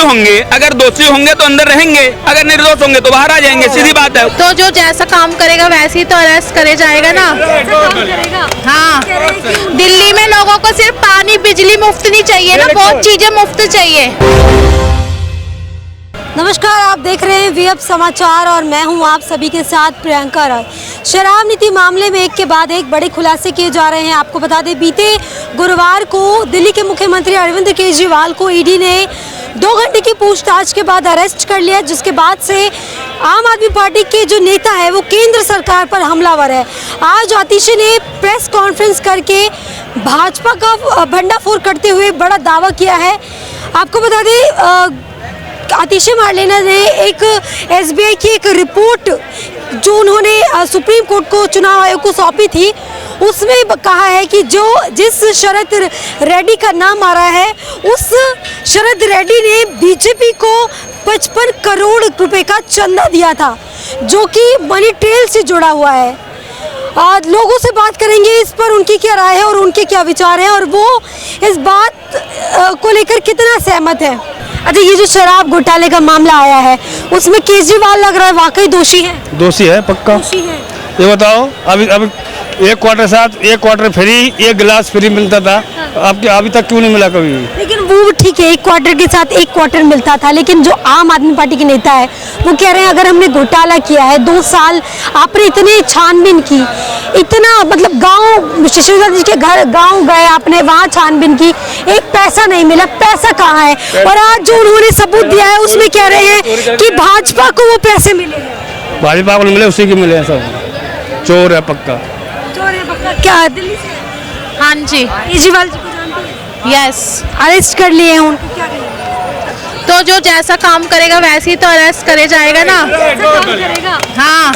होंगे, अगर दोषी होंगे तो अंदर रहेंगे, अगर निर्दोष होंगे तो बाहर आ जाएंगे, सीधी बात है। तो जो जैसा काम करेगा वैसे ही तो अरेस्ट करे जाएगा ना। हाँ, दिल्ली में लोगों को सिर्फ पानी बिजली मुफ्त नहीं चाहिए ना, बहुत चीजें मुफ्त चाहिए। नमस्कार, आप देख रहे हैं वीएफ समाचार और मैं हूं आप सभी के साथ प्रियंका राय। शराब नीति मामले में एक के बाद एक बड़े खुलासे किए जा रहे हैं। आपको बता दें, बीते गुरुवार को दिल्ली के मुख्यमंत्री अरविंद केजरीवाल को ईडी ने 2 घंटे की पूछताछ के बाद अरेस्ट कर लिया, जिसके बाद से आम आदमी पार्टी के जो नेता है वो केंद्र सरकार पर हमलावर है। आज आतिशी ने प्रेस कॉन्फ्रेंस करके भाजपा का भंडाफोड़ करते हुए बड़ा दावा किया है। आपको बता दें, आतिशी मार्लेना ने एक एसबीआई की एक रिपोर्ट जो उन्होंने सुप्रीम कोर्ट को चुनाव आयोग को सौंपी थी, उसमें कहा है कि जिस शरद रेड्डी का नाम आ रहा है, उस शरद रेड्डी ने बीजेपी को 55 करोड़ रुपए का चंदा दिया था, जो कि मनी ट्रेल से जुड़ा हुआ है। लोगों से बात करेंगे इस पर, उनकी क्या राय है और उनके क्या विचार हैं और वो इस बात को लेकर कितना सहमत है। अच्छा, ये जो शराब घोटाले का मामला आया है, उसमें केजरीवाल लग रहा है वाकई दोषी है? दोषी है, पक्का। दोषी है। ये बताओ, अभी एक क्वार्टर साथ एक क्वार्टर फ्री, एक गिलास फ्री मिलता था, आपके अभी तक क्यों नहीं मिला कभी? लेकिन वो ठीक है, एक क्वार्टर के साथ एक क्वार्टर मिलता था, लेकिन जो आम आदमी पार्टी के नेता है वो कह रहे हैं अगर हमने घोटाला किया है, 2 साल आपने इतने छानबीन की, इतना मतलब गांव शिशुदा जी के घर गांव गए आपने, वहाँ छानबीन की, एक पैसा नहीं मिला, पैसा कहाँ है? और आज जो उन्होंने सबूत दिया है उसमें कह रहे हैं कि भाजपा को वो पैसे मिले, भाजपा को मिले, उसी के मिले, सब चोर है पक्का। चोर है पक्का। क्या दिल्ली से? हाँ जी, केजरीवाल जी को जानते हैं? यस, अरेस्ट कर लिए हैं उनको, क्या करेंगे? तो जो जैसा काम करेगा वैसे ही तो अरेस्ट करे जाएगा ना। हाँ,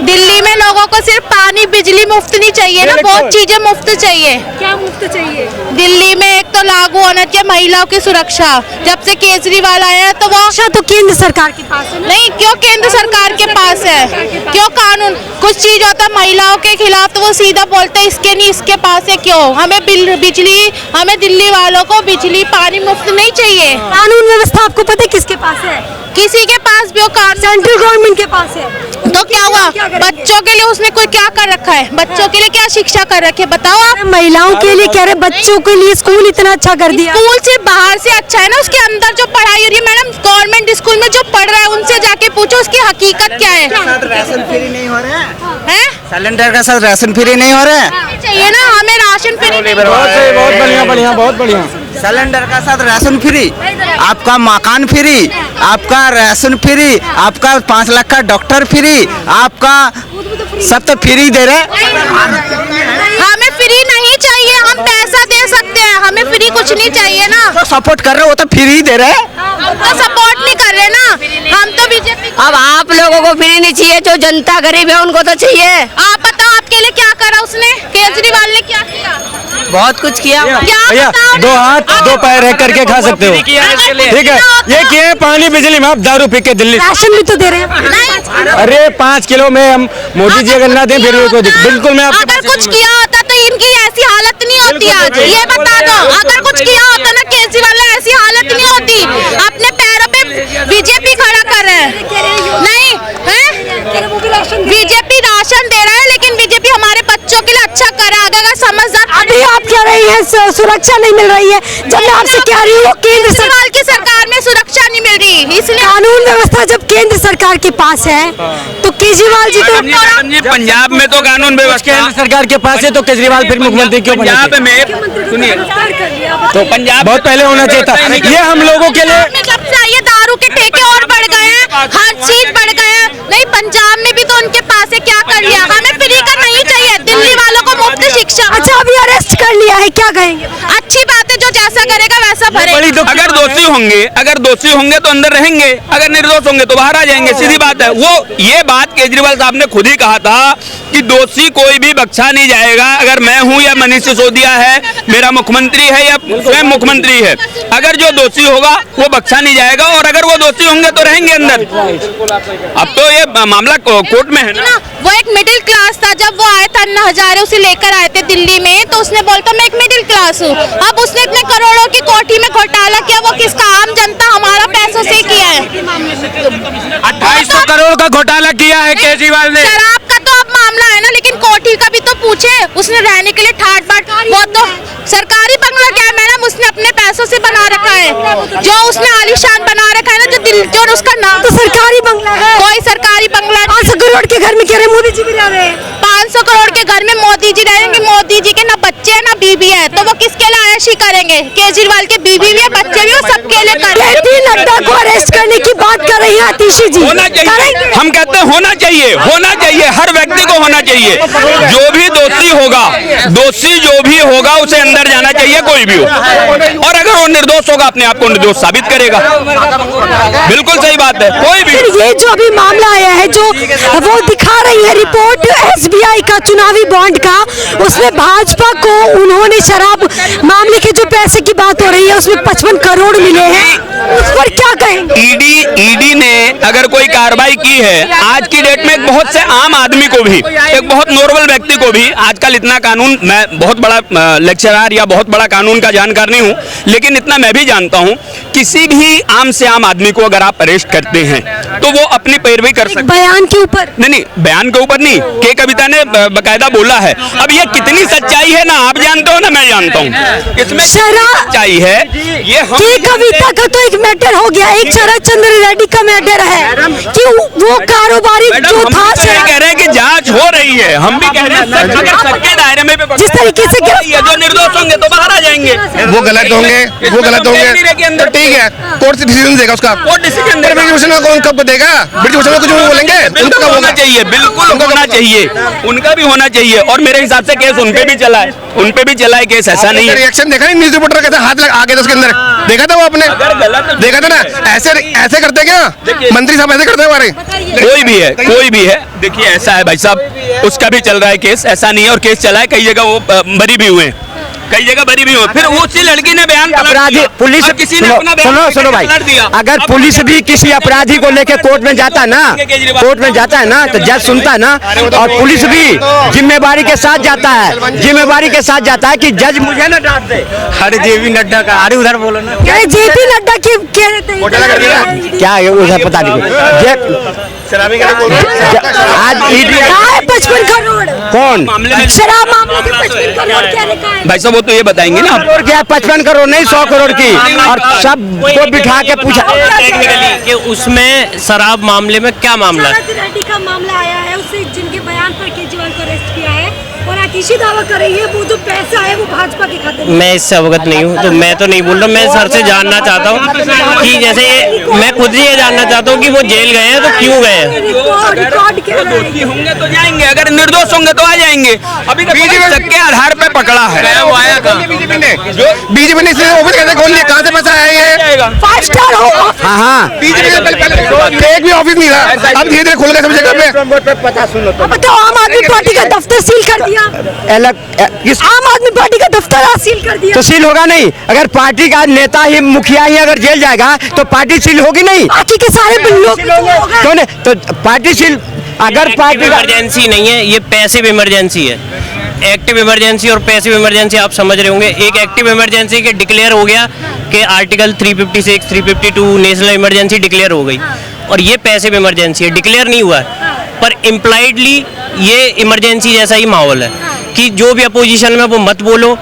दिल्ली में लोगों को सिर्फ पानी बिजली मुफ्त नहीं चाहिए ना, बहुत चीजें मुफ्त चाहिए। क्या मुफ्त चाहिए? दिल्ली में एक तो लागू होना चाहिए महिलाओं की सुरक्षा। जब से केजरीवाल आया है तो वो तो केंद्र सरकार के पास है ना? नहीं, क्यों केंद्र सरकार के पास है? क्यों कानून कुछ चीज होता है महिलाओं के खिलाफ तो वो सीधा बोलते हैं इसके नहीं इसके पास है। क्यों हमें बिजली, हमें दिल्ली वालों को बिजली पानी मुफ्त नहीं चाहिए। कानून व्यवस्था आपको पता है किसके पास है? किसी के पास भी हो, सेंट्रल गवर्नमेंट के पास है। तो क्या हुआ? बच्चों के लिए उसने कोई क्या कर रखा है? बच्चों के लिए क्या शिक्षा कर रखी है बताओ आप? महिलाओं के लिए कह रहे, बच्चों के लिए स्कूल इतना अच्छा कर दिया। स्कूल सिर्फ बाहर से अच्छा है ना, उसके अंदर जो पढ़ाई हो रही है मैडम, गवर्नमेंट स्कूल में जो पढ़ रहा है उनसे जाके पूछो उसकी हकीकत क्या है। राशन फ्री नहीं हो रहा है? सिलेंडर का साथ राशन फ्री नहीं हो रहा है। चाहिए ना हमें राशन फ्री। बहुत बढ़िया बढ़िया, बहुत बढ़िया। सिलेंडर का साथ राशन फ्री, आपका मकान फ्री, आपका राशन फ्री, आपका 5 लाख का डॉक्टर फ्री, आपका सब तो फ्री दे रहे। हमें फ्री नहीं चाहिए, हम पैसा दे सकते हैं, हमें फ्री कुछ नहीं चाहिए ना। तो सपोर्ट कर रहे हो तो फ्री दे रहे। हम तो सपोर्ट नहीं कर रहे ना, हम तो बीजेपी। अब आप लोगों को फ्री नहीं चाहिए, जो जनता गरीब है उनको तो चाहिए। आप बताओ आपके लिए क्या करा उसने? केजरीवाल ने क्या किया? बहुत कुछ किया। भैया 2 हाथ 2 पैर रह करके खा सकते हो, ठीक है? ये किए पानी बिजली में, आप दारू पी के दिल्ली राशन भी तो दे रहे हैं। अरे 5 किलो में हम मोदी जी अगर ना दें फिर भी कोई बिल्कुल मैं अगर कुछ किया होता तो इनकी ऐसी हालत नहीं होती आज, ये बता दो। अगर कुछ किया होता ना केजरीवाल ने, ऐसी हालत नहीं होती। अपने पैरों पे बीजेपी खड़ा कर रहे हैं, नहीं है? बीजेपी राशन दे रहा है, लेकिन बीजेपी हमारे बच्चों के लिए अच्छा करा। अगर समझदार अभी आप कह रही हैं सुरक्षा नहीं मिल रही है, जब मैं आपसे कह रही हूँ केंद्र केजरीवाल की सरकार में सुरक्षा नहीं मिल रही, इसलिए कानून व्यवस्था जब केंद्र सरकार के पास है तो केजरीवाल जी तो पंजाब में तो कानून व्यवस्था केंद्र सरकार के पास है, तो केजरीवाल फिर मुख्यमंत्री क्यों बने? पंजाब में सुनिए, तो पंजाब बहुत पहले होना चाहिए था। ये हम लोगों के लिए जब से ये दारू के ठेके और बढ़ गए हैं, हर चीज बढ़ गए हैं। नहीं, पंजाब में भी तो उनके पास है, क्या कर लिया? हमें फ्री का नहीं चाहिए, दिल्ली वालों को मुफ्त शिक्षा। अच्छा, अभी अरेस्ट कर लिया है, क्या कहेंगे? अच्छी बात है, जो जैसा करेगा वैसा भरेगा। अगर दोषी होंगे तो अंदर रहेंगे, अगर निर्दोष होंगे तो बाहर आ जाएंगे, सीधी बात है। वो ये बात केजरीवाल साहब ने खुद ही कहा था कि दोषी कोई भी बख्शा नहीं जाएगा। अगर मैं हूं या मनीष सिसोदिया है, मेरा मुख्यमंत्री है या स्वयं मुख्यमंत्री है, अगर जो दोषी होगा वो बख्शा नहीं जाएगा, और अगर वो दोषी होंगे तो रहेंगे अंदर। अब तो ये मामला कोर्ट में है ना। वो एक मिडिल क्लास था, जब वो आया था अन्ना हजारे उसे लेकर आए थे दिल्ली में, तो उसने बोलता मैं एक मिडिल क्लास हूँ। अब उसने इतने करोड़ों की कोठी में घोटाला किया, वो किसका? आम जनता हमारा करोड़ का घोटाला किया है केजरीवाल ने। शराब का तो अब मामला है ना, लेकिन कोठी का भी तो पूछे। उसने रहने के लिए ठाट बाट, वो तो सरकारी बंगला क्या है मैडम, उसने अपने पैसों से बना रखा है। जो उसने आलीशान बना रखा है ना, जो उसका नाम तो सरकारी बंगला है, कोई सरकारी बंगला 500 करोड़ के घर में कह रहे मोदी जी भी रह रहे हैं। 500 करोड़ के घर में मोदी जी रहेंगे। मोदी जी के ना बच्चे है ना बीबी है, तो वो किसके लिए आयशी करेंगे? केजरीवाल के बीबी भी है, बच्चे भी, वो सबके लिए करेंगे। जेपी नड्डा को अरेस्ट करने की बात कर रही है आतिशी जी। होना चाहिए, हम कहते हैं होना चाहिए, होना चाहिए, हर व्यक्ति को होना चाहिए। जो भी दोषी होगा, दोषी जो भी होगा उसे अंदर जाना चाहिए, कोई भी हो। और अगर वो निर्दोष होगा, अपने आप को निर्दोष साबित करेगा। बिल्कुल सही बात है, कोई भी। ये जो अभी मामला आया है, जो वो दिखा रही है रिपोर्ट एसबीआई का चुनावी बॉन्ड का, उसमें भाजपा को उन्होंने शराब मामले के जो पैसे की बात हो रही है उसमें 55 करोड़ मिले हैं, उस पर क्या कहेंगे? ईडी ने अगर कोई कार्रवाई की है आज की डेट में, एक बहुत से आम आदमी को भी, एक बहुत नॉर्मल व्यक्ति को भी, आजकल इतना कानून, मैं बहुत बड़ा लेक्चरर या बहुत बड़ा कानून का जानकार नहीं हूँ, लेकिन इतना मैं भी जानता हूँ, किसी भी आम से आम आदमी को अगर आप अरेस्ट करते हैं तो वो अपनी पैरवी कर सकते हैं। बयान के ऊपर नहीं, बयान के ऊपर नहीं, के कविता ने बकायदा बोला है। अब ये कितनी सच्चाई है ना आप जानते हो ना मैं जानता हूँ, इसमें सच्चाई है। ये के कविता का तो एक मैटर हो गया, एक शरद चंद्र रेड्डी का मैटर है कि वो कारोबारी जो था, कह रहे हैं कि जांच हो रही है, हम भी कह रहे हैं अगर सबके दायरे में जिस तरीके से जो निर्दोष होंगे तो बाहर आ जाएंगे, वो गलत होंगे, वो गलत होंगे, ठीक है, कोर्ट से डिसीजन देगा उसका, कोर्ट डिसीजन देगा। कौन कब देगा? ब्रिटिश कुछ बोलेंगे, उनका होना चाहिए, बिल्कुल होना चाहिए, उनका भी होना चाहिए। और मेरे हिसाब से केस उनपे भी चला है, उनपे भी चला है केस, ऐसा नहीं है। रिएक्शन देखा नहीं, न्यूज रिपोर्टर कैसे हाथ आ गया उसके अंदर, देखा था वो आपने, देखा था ना? ऐसे ऐसे करते क्या मंत्री साहब, ऐसे करते हैं हमारे? कोई भी है, कोई भी है, देखिए ऐसा है भाई साहब, उसका भी चल रहा है केस, ऐसा नहीं है। और केस चला है, कई जगह वो बरी भी हुए, कई जगह बरी भी हुए। फिर उसी लड़की ने बयान अपराधी पुलिस, किसी ने अपना सुनो भाई, अगर पुलिस भी किसी अपराधी को लेकर कोर्ट में जाता है ना, कोर्ट में जाता है ना, तो जज सुनता है ना, और पुलिस भी जिम्मेवारी के साथ जाता है, जिम्मेवारी के साथ जाता है कि जज मुझे ना डांट दे। अरे जेपी नड्डा का, अरे उधर बोलो ना, जेपी नड्डा की क्या है उधर पता नहीं। आज 55 करोड़ कौन शराब मामले के 55 करोड़ क्या लिखा है? भाई साहब वो तो ये बताएंगे ना, क्या 55 करोड़ नहीं 100 करोड़ की, और सबको बिठा के पूछा कि उसमें शराब मामले में क्या मामला है। शरद रेड्डी का मामला आया है, उससे जिनके बयान पर केजरीवाल को अरेस्ट किया है, और आतिशी दावा कर रही है वो जो पैसा है वो भाजपा के खाते में। मैं इससे अवगत नहीं हूँ, तो मैं तो नहीं बोल रहा, मैं सर से जानना चाहता हूँ कि जैसे मैं खुद ही ये जानना चाहता हूँ कि वो जेल गए हैं तो क्यों गए हैं। दोषी होंगे तो जाएंगे, अगर निर्दोष होंगे तो आ जाएंगे। अभी तक शक के आधार पे पकड़ा है, वो आया था बीजेपी ने ऑफिस कैसे खोल लिया, कहाँ से पैसा आया ये? 5 स्टार हो। हाँ हाँ, बीजेपी ने एक भी ऑफिस नहीं था, अब धीरे धीरे खुल गया सब जगह पे। बताओ, आम आदमी पार्टी का दफ्तर सील कर दिया, आम आदमी पार्टी का दफ्तर आज सील कर दिया, तो सील होगा नहीं? अगर पार्टी का नेता ही, मुखिया ही अगर जेल जाएगा तो पार्टी सील होगी नहीं? बाकी के सारे लोग क्यों नहीं? तो पार्टी सील, अगर पार्टी इमरजेंसी नहीं है, ये पैसिव इमरजेंसी है। एक्टिव इमरजेंसी और पैसिव इमरजेंसी आप समझ रहे होंगे। एक एक्टिव इमरजेंसी के डिक्लेयर हो गया कि आर्टिकल 356, 352 नेशनल इमरजेंसी डिक्लेयर हो गई, और ये पैसिव इमरजेंसी है, डिक्लेयर नहीं हुआ है, पर इम्प्लाइडली ये इमरजेंसी जैसा ही माहौल है कि जो भी अपोजिशन में वो मत बोलो।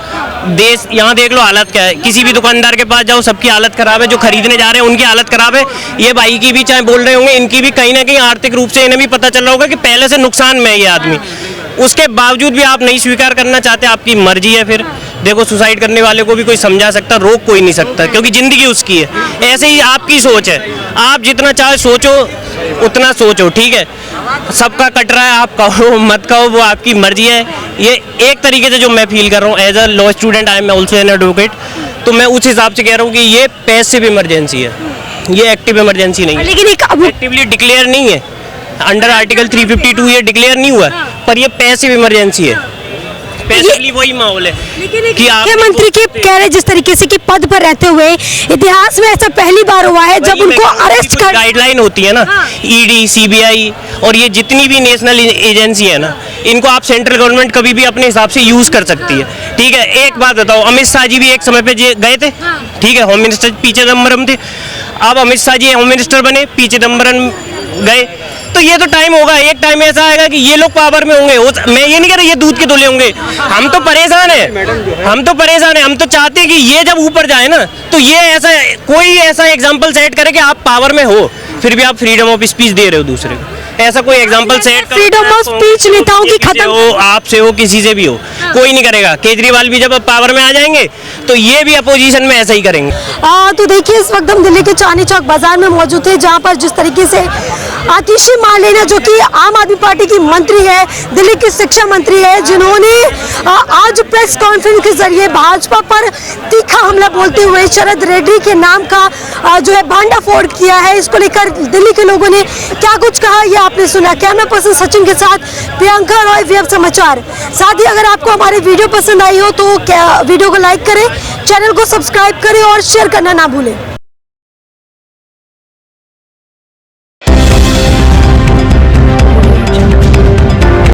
देश, यहाँ देख लो हालत क्या है, किसी भी दुकानदार के पास जाओ सबकी हालत खराब है, जो खरीदने जा रहे हैं उनकी हालत खराब है। ये भाई की भी चाहे बोल रहे होंगे, इनकी भी कहीं ना कहीं आर्थिक रूप से इन्हें भी पता चल रहा होगा कि पहले से नुकसान में है ये आदमी, उसके बावजूद भी आप नहीं स्वीकार करना चाहते, आपकी मर्जी है। फिर देखो, सुसाइड करने वाले को भी कोई समझा सकता, रोक कोई नहीं सकता, क्योंकि जिंदगी उसकी है। ऐसे ही आपकी सोच है, आप जितना चाहे सोचो उतना सोचो, ठीक है। सबका कट रहा है, आप कहो मत कहो, वो आपकी मर्जी है। ये एक तरीके से जो मैं फील कर रहा हूँ as a law student, I am also an advocate, तो मैं उस हिसाब से कह रहा हूँ कि ये पैसिव इमरजेंसी है, ये एक्टिव इमरजेंसी नहीं है। लेकिन एक एक्टिवली डिक्लेयर नहीं है, अंडर आर्टिकल 352 ये डिक्लेयर नहीं हुआ, पर ये पैसिव इमरजेंसी है। बेसिकली वही माहौल है। लेकिन एक कि आप मुख्यमंत्री के कह रहे जिस तरीके से कि पद पर रहते हुए इतिहास में ऐसा पहली बार हुआ है जब उनको अरेस्ट कर गाइडलाइन होती है ना, ईडी, सीबीआई और ये जितनी भी नेशनल एजेंसी है ना, इनको आप सेंट्रल गवर्नमेंट कभी भी अपने हिसाब से यूज कर सकती है। ठीक है, एक बात बताओ, अमित शाह जी भी एक समय पे गए थे, ठीक है, होम मिनिस्टर पी चिदम्बरम थे। अब अमित शाह जी होम मिनिस्टर बने, पी चिदम्बरम गए, तो ये तो टाइम होगा, एक टाइम ऐसा आएगा कि ये लोग पावर में होंगे। मैं ये नहीं कह रहा ये दूध के धुले होंगे। हम तो परेशान हैं, हम तो चाहते हैं कि ये जब ऊपर जाए ना, तो ये ऐसा कोई ऐसा एग्जाम्पल सेट करे कि आप पावर में हो फिर भी आप फ्रीडम ऑफ स्पीच दे रहे हो दूसरे को। ऐसा कोई एग्जाम्पल सेट करो। फ्रीडम ऑफ स्पीच नेताओं की खत्म हो, आपसे हो, किसी से भी हो, कोई नहीं करेगा। केजरीवाल भी जब पावर में आ जाएंगे तो ये भी अपोजिशन में ऐसा ही करेंगे। तो देखिए इस वक्त हम दिल्ली के चांदनी चौक बाजार में मौजूद थे, जहां पर जिस तरीके से आतिशी मार्लेना जो कि आम आदमी पार्टी की मंत्री है, दिल्ली की शिक्षा मंत्री है, जिन्होंने आज प्रेस कॉन्फ्रेंस के जरिए भाजपा पर तीखा हमला बोलते हुए शरद रेड्डी के नाम का जो है भांडाफोड़ किया है। इसको लेकर दिल्ली के लोगों ने क्या कुछ कहा ये आपने सुना। कैमरा पर्सन सचिन के साथ प्रियंका रॉय, वीएफ समाचार। साथ ही अगर आपको हमारी वीडियो पसंद आई हो तो वीडियो को लाइक करें, चैनल को सब्सक्राइब करें और शेयर करना ना भूलें।